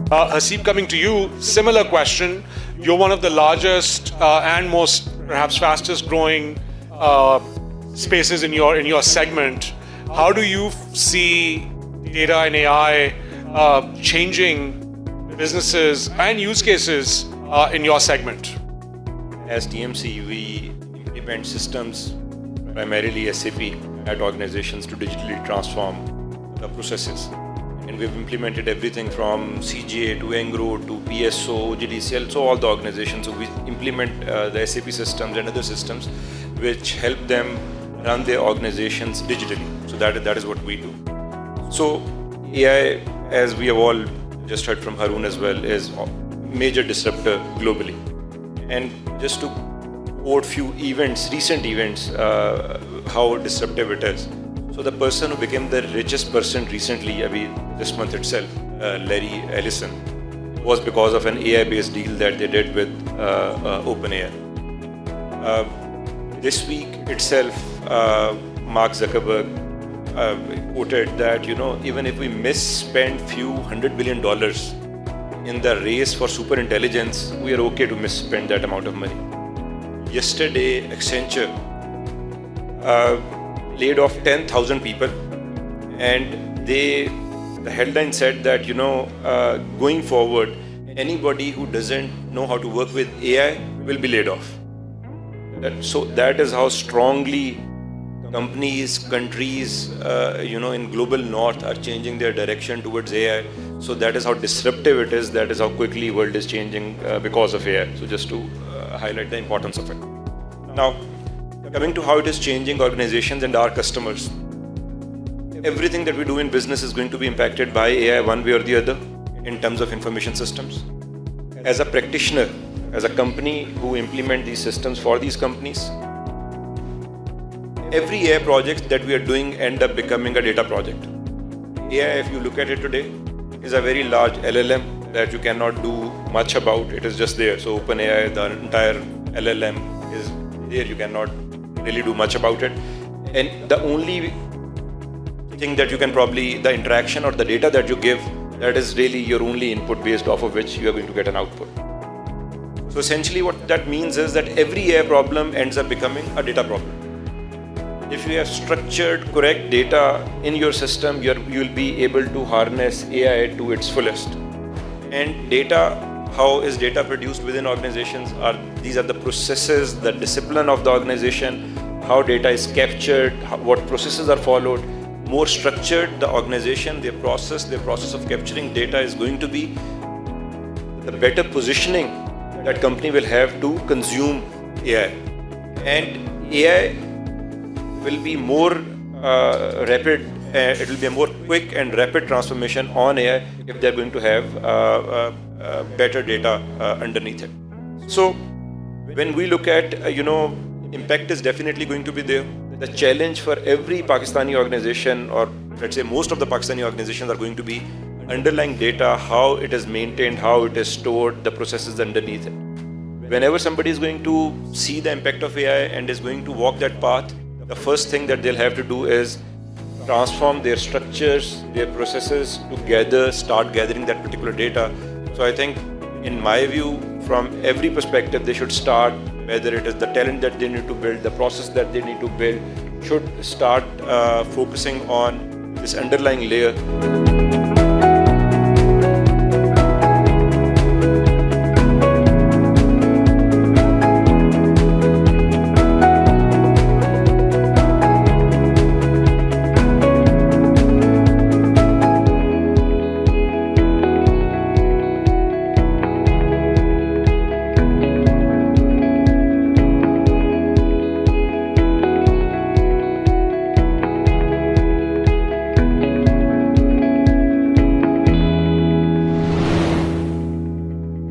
Haseeb, coming to you, similar question. You're one of the largest and most perhaps fastest growing spaces in your segment. How do you see data and AI changing businesses and use cases in your segment? As TMC, we implement systems, primarily SAP, at organizations to digitally transform the processes. And we've implemented everything from CGA to Engro to PSO, GDCL, so all the organizations. So we implement the SAP systems and other systems which help them run their organizations digitally. So that is what we do. So AI, as we have all just heard from Haroon as well, is a major disruptor globally. And just to quote few events, recent events, how disruptive it is. So the person who became the richest person recently, this month itself, Larry Ellison, was because of an AI-based deal that they did with OpenAI. This week itself, Mark Zuckerberg quoted that, even if we misspend few $100 billion in the race for super intelligence, we are okay to misspend that amount of money. Yesterday, Accenture laid off 10,000 people, and the headline said that going forward, anybody who doesn't know how to work with AI will be laid off. So that is how strongly companies, countries, in global north are changing their direction towards AI. So that is how disruptive it is. That is how quickly world is changing because of AI. So just to highlight the importance of it. Now, coming to how it is changing organizations and our customers. Everything that we do in business is going to be impacted by AI one way or the other in terms of information systems. As a practitioner, as a company who implement these systems for these companies, every AI project that we are doing end up becoming a data project. AI, if you look at it today, is a very large LLM that you cannot do much about. It is just there. So OpenAI, the entire LLM is there. You cannot really do much about it. And the only thing that you can probably, the interaction or the data that you give, that is really your only input based off of which you are going to get an output. So essentially what that means is that every AI problem ends up becoming a data problem. If you have structured, correct data in your system, you'll be able to harness AI to its fullest. And data, how is data produced within organizations? These are the processes, the discipline of the organization, how data is captured, what processes are followed. More structured the organization, their process of capturing data is going to be, the better positioning that company will have to consume AI. And AI will be more rapid, it will be a more quick and rapid transformation on AI if they're going to have better data underneath it. So when we look at, impact is definitely going to be there. The challenge for every Pakistani organization, or let's say most of the Pakistani organizations, are going to be underlying data, how it is maintained, how it is stored, the processes underneath it. Whenever somebody is going to see the impact of AI and is going to walk that path, the first thing that they'll have to do is transform their structures, their processes to start gathering that particular data. So I think, in my view, from every perspective, they should start, whether it is the talent that they need to build, the process that they need to build, should start focusing on this underlying layer.